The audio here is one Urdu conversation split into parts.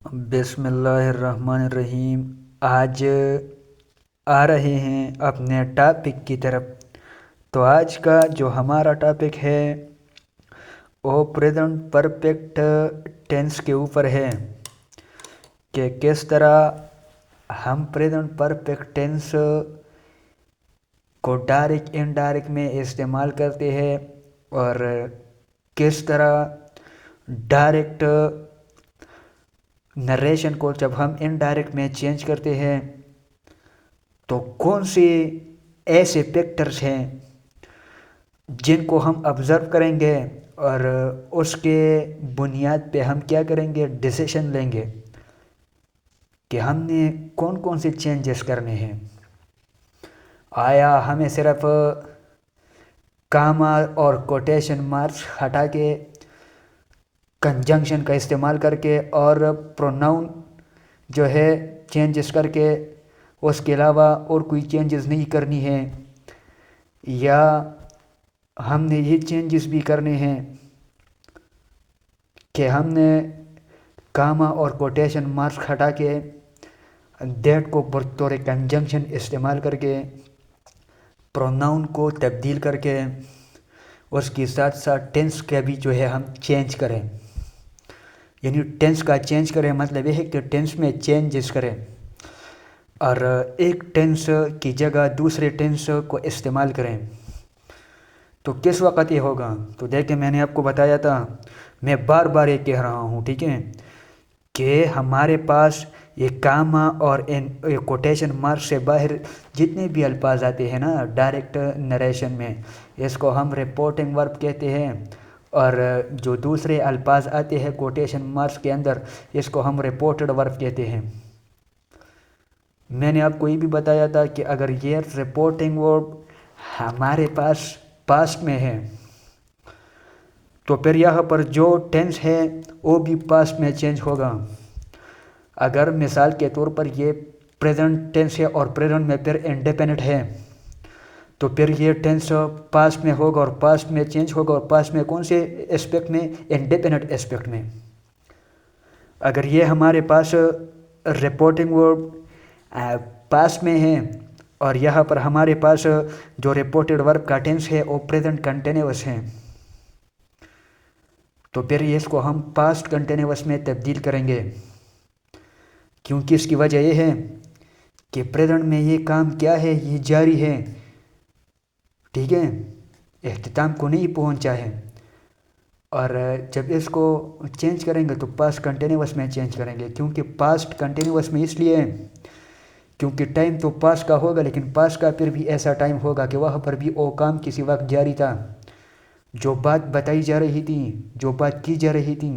بسم اللہ الرحمن الرحیم۔ آج آ رہے ہیں اپنے ٹاپک کی طرف۔ تو آج کا جو ہمارا ٹاپک ہے وہ پریزنٹ پرفیکٹ ٹینس کے اوپر ہے کہ کس طرح ہم پریزنٹ پرفیکٹ ٹینس کو ڈائریکٹ انڈائریکٹ میں استعمال کرتے ہیں اور کس طرح ڈائریکٹ نریشن کو جب ہم انڈائریکٹ میں چینج کرتے ہیں تو کون سے ایسے فیکٹرز ہیں جن کو ہم آبزرو کریں گے اور اس کے بنیاد پہ ہم کیا کریں گے، ڈیسیشن لیں گے کہ ہم نے کون کون سے چینجز کرنے ہیں۔ آیا ہمیں صرف کاما اور کوٹیشن مارکس ہٹا کے کنجنکشن کا استعمال کر کے اور پروناؤن جو ہے چینجز کر کے اس کے علاوہ اور کوئی چینجز نہیں کرنی ہے، یا ہم نے یہ چینجز بھی کرنے ہیں کہ ہم نے کاما اور کوٹیشن مارکس ہٹا کے دیٹ کو بطور کنجنکشن استعمال کر کے پروناؤن کو تبدیل کر کے اس کے ساتھ ساتھ ٹینس کا بھی جو ہے ہم چینج کریں، یعنی ٹینس کا چینج کریں مطلب یہ ہے کہ ٹینس میں چینجز کریں اور ایک ٹینس کی جگہ دوسرے ٹینس کو استعمال کریں۔ تو کس وقت یہ ہوگا؟ تو دیکھیں، میں نے آپ کو بتایا تھا، میں بار بار یہ کہہ رہا ہوں، ٹھیک ہے، کہ ہمارے پاس یہ کاما اور کوٹیشن مارک سے باہر جتنے بھی الفاظ آتے ہیں نا ڈائریکٹ نریشن میں، اس کو ہم رپورٹنگ ورب کہتے ہیں، اور جو دوسرے الفاظ آتے ہیں کوٹیشن مارکس کے اندر اس کو ہم رپورٹڈ ورب کہتے ہیں۔ میں نے آپ کو یہ بھی بتایا تھا کہ اگر یہ رپورٹنگ ورب ہمارے پاس پاسٹ میں ہے تو پھر یہاں پر جو ٹینس ہے وہ بھی پاسٹ میں چینج ہوگا۔ اگر مثال کے طور پر یہ پریزنٹ ٹینس ہے اور پریزنٹ میں پھر انڈیپینڈنٹ ہے تو پھر یہ ٹینس پاسٹ میں ہوگا اور پاسٹ میں چینج ہوگا، اور پاسٹ میں کون سے اسپیکٹ میں؟ انڈیپینڈنٹ اسپیکٹ میں۔ اگر یہ ہمارے پاس رپورٹنگ ورب پاسٹ میں ہے اور یہاں پر ہمارے پاس جو رپورٹڈ ورب کا ٹینس ہے وہ پریزنٹ کنٹینیوس ہے تو پھر اس کو ہم پاسٹ کنٹینیوس میں تبدیل کریں گے، کیونکہ اس کی وجہ یہ ہے کہ پریزنٹ میں یہ کام کیا ہے، یہ جاری ہے، ٹھیک ہے، اختتام کو نہیں پہنچا ہے، اور جب اس کو چینج کریں گے تو پاسٹ کنٹینیوس میں چینج کریں گے، کیونکہ پاسٹ کنٹینیوس میں اس لیے ہے کیونکہ ٹائم تو پاسٹ کا ہوگا لیکن پاسٹ کا پھر بھی ایسا ٹائم ہوگا کہ وہاں پر بھی وہ کام کسی وقت جاری تھا، جو بات بتائی جا رہی تھی، جو بات کی جا رہی تھی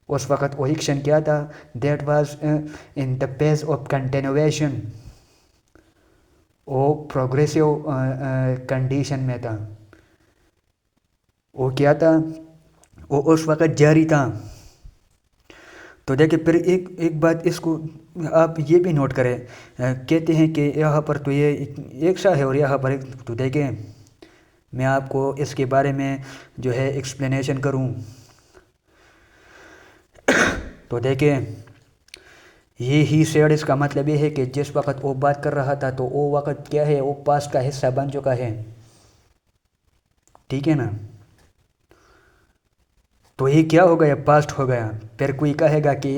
اس وقت وہ ایکشن کیا تھا، that was in the piece of continuation, وہ پروگریسو کنڈیشن میں تھا، وہ کیا تھا، وہ اس وقت جاری تھا۔ تو دیکھیں پھر ایک بات اس کو آپ یہ بھی نوٹ کریں، کہتے ہیں کہ یہاں پر تو یہ ایک سا ہے اور یہاں پر ایک، تو دیکھیں میں آپ کو اس کے بارے میں جو ہے ایکسپلینیشن کروں تو دیکھیں یہ ہی سیڈ، اس کا مطلب یہ ہے کہ جس وقت وہ بات کر رہا تھا تو وہ وقت کیا ہے، وہ پاسٹ کا حصہ بن چکا ہے، ٹھیک ہے نا، تو یہ کیا ہو گیا، پاسٹ ہو گیا۔ پھر کوئی کہے گا کہ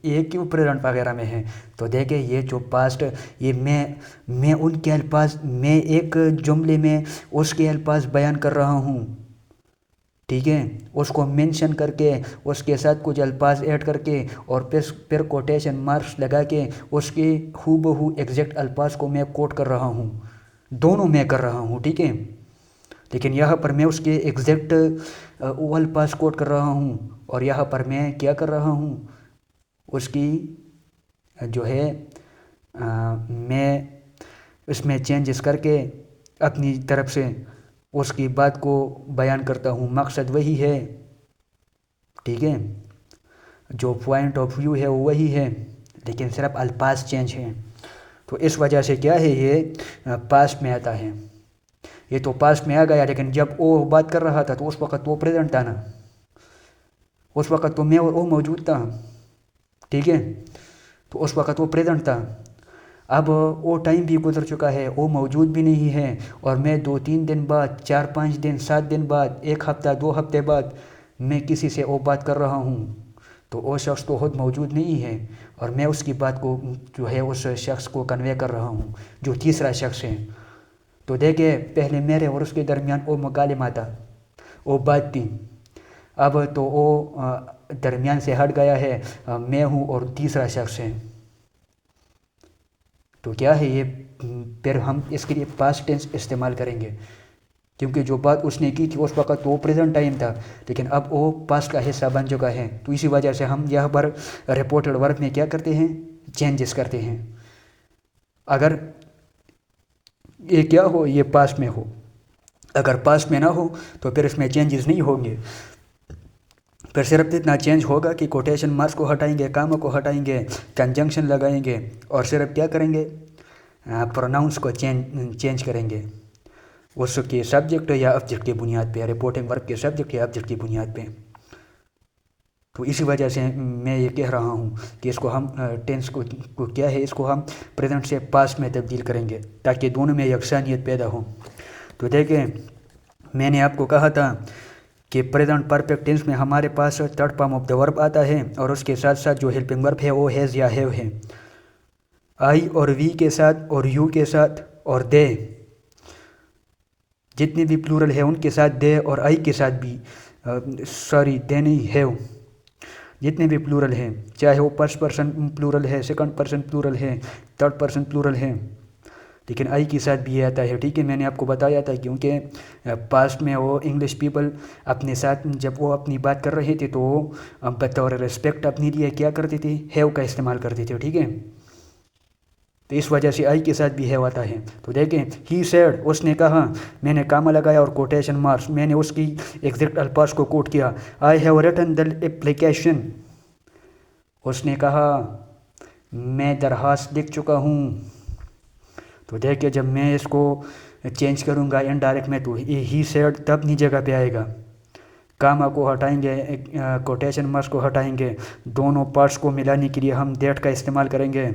یہ کیوں پریزنٹ وغیرہ میں ہے، تو دیکھیں یہ جو پاسٹ، یہ میں ان کے الفاظ، میں ایک جملے میں اس کے الفاظ بیان کر رہا ہوں، ٹھیک ہے، اس کو مینشن کر کے اس کے ساتھ کچھ الفاظ ایڈ کر کے اور پھر کوٹیشن مارکس لگا کے اس کے ہو بہو ایگزیکٹ الفاظ کو میں کوٹ کر رہا ہوں، دونوں میں کر رہا ہوں، ٹھیک ہے، لیکن یہاں پر میں اس کے ایگزیکٹ وہ الفاظ کوٹ کر رہا ہوں اور یہاں پر میں کیا کر رہا ہوں، اس کی جو ہے میں اس میں چینجز کر کے اپنی طرف سے اس کی بات کو بیان کرتا ہوں، مقصد وہی ہے، ٹھیک ہے، جو پوائنٹ آف ویو ہے وہ وہی ہے لیکن صرف الفاظ چینج ہیں۔ تو اس وجہ سے کیا ہے، یہ پاسٹ میں آتا ہے، یہ تو پاسٹ میں آ گیا، لیکن جب وہ بات کر رہا تھا تو اس وقت وہ پریزنٹ تھا نا، اس وقت تو میں اور وہ موجود تھا، ٹھیک ہے. تو اس وقت وہ پریزنٹ تھا. اب وہ ٹائم بھی گزر چکا ہے، وہ موجود بھی نہیں ہے، اور میں 2-3 دن بعد، 4-5 دن، 7 دن بعد، 1 ہفتہ، 2 ہفتے بعد میں کسی سے وہ بات کر رہا ہوں تو وہ شخص تو خود موجود نہیں ہے، اور میں اس کی بات کو جو ہے اس شخص کو کنوے کر رہا ہوں جو تیسرا شخص ہے. تو دیکھیں پہلے میرے اور اس کے درمیان وہ مکالمہ تھا، وہ بات تھی. اب تو وہ درمیان سے ہٹ گیا ہے، میں ہوں اور تیسرا شخص ہے. تو کیا ہے یہ؟ پھر ہم اس کے لیے پاسٹ ٹینس استعمال کریں گے، کیونکہ جو بات اس نے کی تھی اس وقت تو وہ پریزنٹ ٹائم تھا، لیکن اب وہ پاسٹ کا حصہ بن چکا ہے. تو اسی وجہ سے ہم یہاں پر رپورٹڈ ورب میں کیا کرتے ہیں؟ چینجز کرتے ہیں. اگر یہ کیا ہو، یہ پاسٹ میں ہو. اگر پاسٹ میں نہ ہو تو پھر اس میں چینجز نہیں ہوں گے. پھر صرف اتنا چینج ہوگا کہ کوٹیشن مارکس کو ہٹائیں گے، کاموں کو ہٹائیں گے، کنجنکشن لگائیں گے، اور صرف کیا کریں گے؟ پروناؤنس کو چینج کریں گے اس کے سبجیکٹ یا آبجیکٹ کی بنیاد پہ، رپورٹنگ ورب کے سبجیکٹ یا آبجیکٹ کی بنیاد پہ. تو اسی وجہ سے میں یہ کہہ رہا ہوں کہ اس کو ہم ٹینس کو کیا ہے، اس کو ہم پریزنٹ سے پاسٹ میں تبدیل کریں گے تاکہ دونوں میں یکسانیت پیدا ہو. تو دیکھیں میں نے آپ کو کہا تھا کہ پریزنٹ پرفیکٹ ٹینس میں ہمارے پاس تھرڈ فارم آف دا ورب آتا ہے، اور اس کے ساتھ ساتھ جو ہیلپنگ ورب ہے وہ ہیز یا ہیو ہے. آئی اور وی کے ساتھ، اور یو کے ساتھ، اور دے، جتنے بھی پلورل ہے ان کے ساتھ دے، اور آئی کے ساتھ بھی، دے نہیں، ہیو، جتنے بھی پلورل ہیں، چاہے وہ فرسٹ پرسن پلورل ہے، سیکنڈ پرسن پلورل ہے، تھرڈ پرسن پلورل ہے، لیکن آئی کے ساتھ بھی یہ آتا ہے. ٹھیک ہے، میں نے آپ کو بتایا تھا کیونکہ پاسٹ میں وہ انگلش پیپل اپنے ساتھ جب وہ اپنی بات کر رہے تھے تو وہ بطور ریسپیکٹ اپنے لیے کیا کرتے تھے؟ ہیو کا استعمال کرتے تھے. ٹھیک ہے، تو اس وجہ سے آئی کے ساتھ بھی ہیو آتا ہے. تو دیکھیں ہی سیڈ، اس نے کہا، میں نے کامہ لگایا اور کوٹیشن مارکس، میں نے اس کی ایگزیکٹ الفاظ کو کوٹ کیا. I have written the application, اس نے کہا میں درخواست لکھ چکا ہوں. تو دیکھیں جب میں اس کو چینج کروں گا انڈائریکٹ میں تو ہی سیڈ تب اپنی جگہ پہ آئے گا. کامہ کو ہٹائیں گے، کوٹیشن مارکس کو ہٹائیں گے، دونوں پارٹس کو ملانے کے لیے ہم دیٹ کا استعمال کریں گے.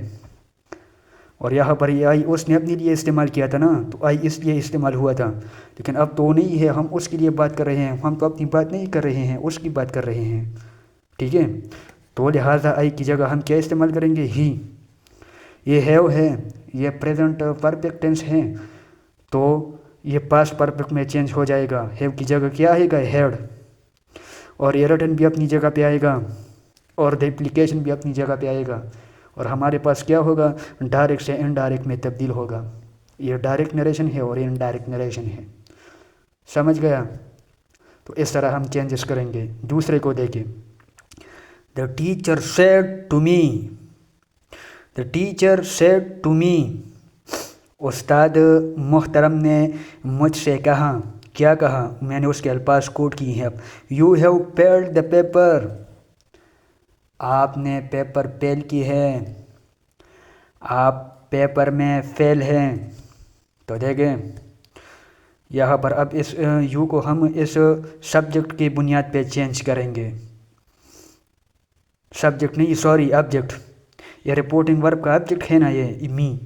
اور یہاں پر یہ آئی اس نے اپنے لیے استعمال کیا تھا نا، تو آئی اس لیے استعمال ہوا تھا، لیکن اب تو نہیں ہے، ہم اس کے لیے بات کر رہے ہیں، ہم تو اپنی بات نہیں کر رہے ہیں، اس کی بات کر رہے ہیں. ٹھیک ہے، تو لہٰذا آئی کی جگہ ہم کیا استعمال کریں گے؟ ہی. یہ ہیو ہے، یہ پریزنٹ پرفیکٹ ٹینس ہے، تو یہ پاسٹ پرفیکٹ میں چینج ہو جائے گا. ہیو کی جگہ کیا آئے گا؟ ہیڈ. اور یہ ریٹن بھی اپنی جگہ پہ آئے گا، اور دی اپلیکیشن بھی اپنی جگہ پہ آئے گا، اور ہمارے پاس کیا ہوگا؟ ڈائریکٹ سے انڈائریکٹ میں تبدیل ہوگا. یہ ڈائریکٹ نریشن ہے اور یہ انڈائریکٹ نریشن ہے. سمجھ گیا؟ تو اس طرح ہم چینجز کریں گے. دوسرے کو دیکھیں. The teacher said to me, the teacher said to me, استاد محترم نے مجھ سے کہا. کیا کہا؟ میں نے اس کے الفاظ کوٹ کی ہیں. اب you have peeled the paper, آپ نے پیپر پیل کی ہے، آپ پیپر میں فیل ہیں. تو دیکھیں یہاں پر اب اس یو کو ہم اس سبجیکٹ کی بنیاد پہ چینج کریں گے. سبجیکٹ نہیں، آبجیکٹ. یہ رپورٹنگ ورب کا آبجیکٹ ہے نا، یہ می،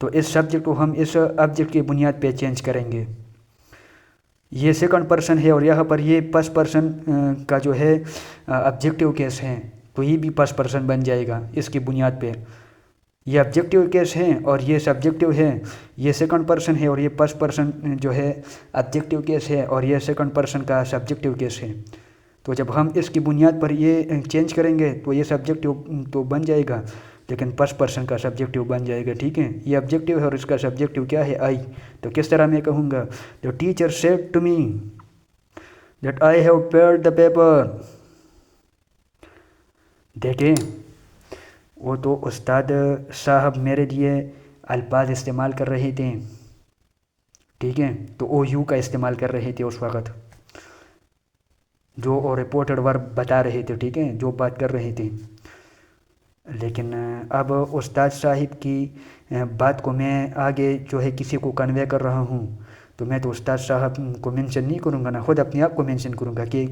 تو اس سبجیکٹ کو ہم اس آبجیکٹ کی بنیاد پہ چینج کریں گے. یہ سیکنڈ پرسن ہے اور یہاں پر یہ فرسٹ پرسن کا جو ہے آبجیکٹیو کیس ہے، تو یہ بھی فرسٹ پرسن بن جائے گا اس کی بنیاد پہ. یہ آبجیکٹیو کیس ہے اور یہ سبجیکٹیو ہے. یہ سیکنڈ پرسن ہے اور یہ فرسٹ پرسن جو ہے آبجیکٹیو کیس ہے، اور یہ سیکنڈ پرسن کا سبجیکٹیو کیس ہے. تو جب ہم اس کی بنیاد پر یہ چینج کریں گے تو یہ سبجیکٹیو تو بن جائے گا، لیکن فرسٹ پرسن کا سبجیکٹیو بن جائے گا. ٹھیک ہے، یہ آبجیکٹیو ہے اور اس کا سبجیکٹیو کیا ہے؟ آئی. تو کس طرح میں کہوں گا؟ The teacher said to me that I have peeled the paper. دیکھیں وہ تو استاد صاحب میرے لیے الفاظ استعمال کر رہے تھے. ٹھیک ہے، تو او یو کا استعمال کر رہے تھے اس وقت، جو رپورٹڈ ورب بتا رہے تھے. ٹھیک ہے، جو بات کر رہے تھے. لیکن اب استاد صاحب کی بات کو میں آگے جو ہے کسی کو کنوے کر رہا ہوں، تو میں تو استاد صاحب کو مینشن نہیں کروں گا نا، خود اپنے آپ کو مینشن کروں گا کہ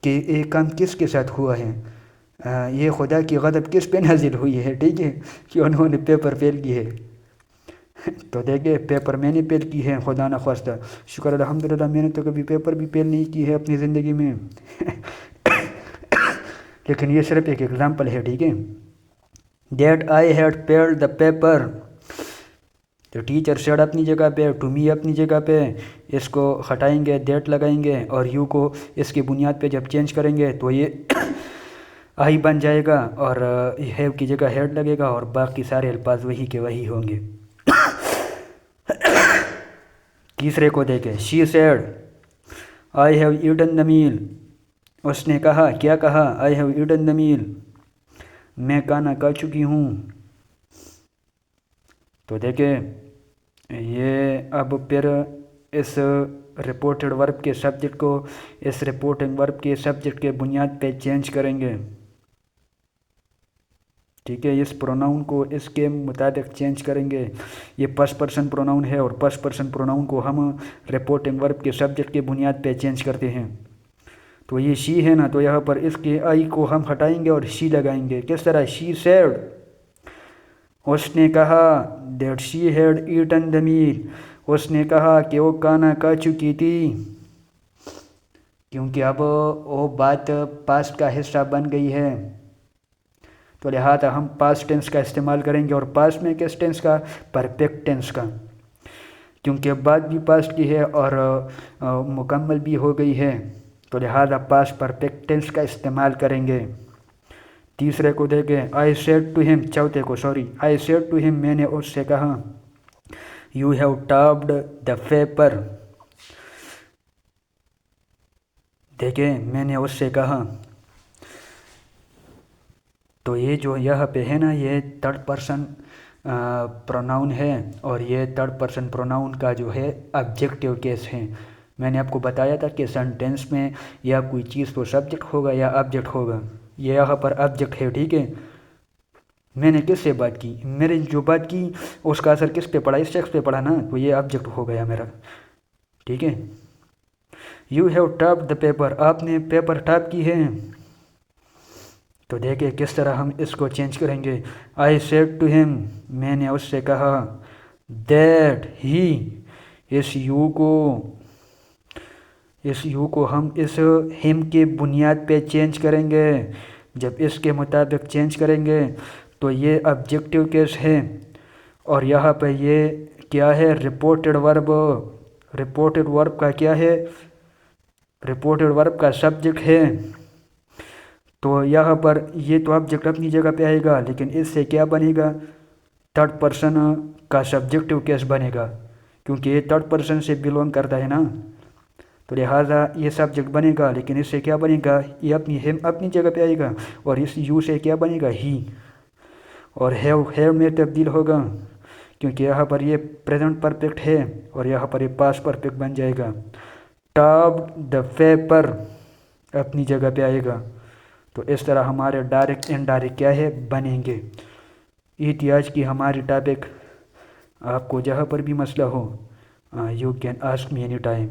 یہ کام کس کے ساتھ ہوا ہے. یہ خدا کی غضب کس پہ نازل ہوئی ہے، ٹھیک ہے، کہ انہوں نے پیپر فیل کی ہے۔ تو دیکھیں پیپر میں نے فیل کی ہے، خدا نخواستہ، شکر الحمدللہ میں نے تو کبھی پیپر بھی فیل نہیں کی ہے اپنی زندگی میں۔ لیکن یہ صرف ایک ایگزامپل ہے، ٹھیک ہے۔ That I had failed the paper, تو ٹیچر سیڈ اپنی جگہ پہ، ٹو می اپنی جگہ پہ، اس کو ہٹائیں گے، دیٹ لگائیں گے، اور یو کو اس کی بنیاد پہ جب چینج کریں گے تو یہ آئی بن جائے گا، اور ہیو کی جگہ ہیڈ لگے گا، اور باقی سارے الفاظ وہی کے وہی ہوں گے۔ تیسرے کو دیکھیں، she said I have eaten the meal, اس نے کہا، کیا کہا، آئی ہیو ایٹن دا میل، میں کھانا کھا چکی ہوں۔ تو دیکھیں یہ اب پھر اس رپورٹڈ ورب کے سبجیکٹ کو اس رپورٹنگ ورب کے سبجیکٹ کے بنیاد پہ چینج کریں گے، ٹھیک ہے، اس پروناؤن کو اس کے مطابق چینج کریں گے۔ یہ فرسٹ پرسن پروناؤن ہے، اور فرسٹ پرسن پروناؤن کو ہم رپورٹنگ ورب کے سبجیکٹ کے بنیاد پہ چینج کرتے ہیں۔ تو یہ شی ہے نا، تو یہاں پر اس کے آئی کو ہم ہٹائیں گے اور شی لگائیں گے۔ کس طرح، شی سیڈ، اس نے کہا، that she had eaten the meal, اس نے کہا کہ وہ کھانا کھا چکی تھی، کیونکہ اب وہ بات پاسٹ کا حصہ بن گئی ہے، تو لہٰذا ہم پاسٹ ٹینس کا استعمال کریں گے، اور پاسٹ میں کس ٹینس کا، پرفیکٹ ٹینس کا، کیونکہ اب بات بھی پاسٹ کی ہے اور مکمل بھی ہو گئی ہے، تو لہٰذا پاسٹ پرفیکٹ ٹینس کا استعمال کریں گے۔ تیسرے کو دیکھیں، آئی سیڈ ٹو ہم، چوتھے کو آئی سیڈ ٹو ہم، میں نے اس سے کہا، یو ہیو ٹاپڈ دا پیپر، دیکھیں میں نے اس سے کہا، تو یہ جو یہاں پہ ہے نا، یہ تھرڈ پرسن پروناؤن ہے، اور یہ تھرڈ پرسن پروناؤن کا جو ہے آبجیکٹیو کیس ہے۔ میں نے آپ کو بتایا تھا کہ سینٹینس میں یا کوئی چیز تو سبجیکٹ ہوگا یا آبجیکٹ ہوگا، یہ یہاں پر آبجیکٹ ہے، ٹھیک ہے۔ میں نے کس سے بات کی، میرے جو بات کی اس کا اثر کس پہ پڑا، اس شخص پہ پڑا نا، تو یہ آبجیکٹ ہو گیا میرا، ٹھیک ہے۔ یو ہیو ٹاپڈ دا پیپر، آپ نے پیپر ٹاپ کی ہے، تو دیکھیں کس طرح ہم اس کو چینج کریں گے۔ آئی سیڈ ٹو ہم، میں نے اس سے کہا، دیٹ ہی، اس یو کو ہم اس ہم کے بنیاد پہ چینج کریں گے۔ جب اس کے مطابق چینج کریں گے تو یہ آبجیکٹیو کیس ہے، اور یہاں پہ یہ کیا ہے، رپورٹڈ ورب، رپورٹڈ ورب کا کیا ہے، رپورٹڈ ورب کا سبجیکٹ ہے، تو یہاں پر یہ تو آبجیکٹ اپنی جگہ پہ آئے گا، لیکن اس سے کیا بنے گا، تھرڈ پرسن کا سبجیکٹیو کیس بنے گا، کیونکہ یہ تھرڈ پرسن سے بلونگ کرتا ہے نا، تو لہٰذا یہ سبجیکٹ بنے گا، لیکن اس سے کیا بنے گا، یہ اپنی جگہ پہ آئے گا، اور اس یو سے کیا بنے گا، ہی، اور ہیو میں تبدیل ہوگا، کیونکہ یہاں پر یہ پریزنٹ پرفیکٹ ہے، اور یہاں پر یہ پاسٹ پرفیکٹ بن جائے گا۔ ٹاپ دا پیپر اپنی جگہ پہ آئے گا، تو اس طرح ہمارے ڈائریکٹ انڈائریکٹ کیا ہے، بنیں گے۔ یہ تھی آج کی ہماری ٹاپک۔ آپ کو جہاں پر بھی مسئلہ ہو، you can ask me any time.